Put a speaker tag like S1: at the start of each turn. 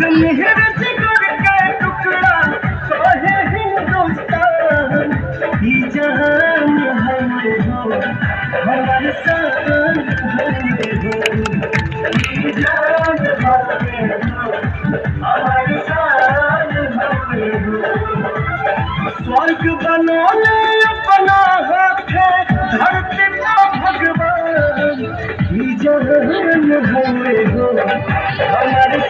S1: मेहर जिगर का टुकड़ा कहे हिंदुस्तान ये जहान हमें हो हमारे शान हमें हो ये जान हमें हो हमारे शान हमें हो स्वर्ग बनौले अपना हाथ धरती का भगवान ये जहान हमें हो हमारे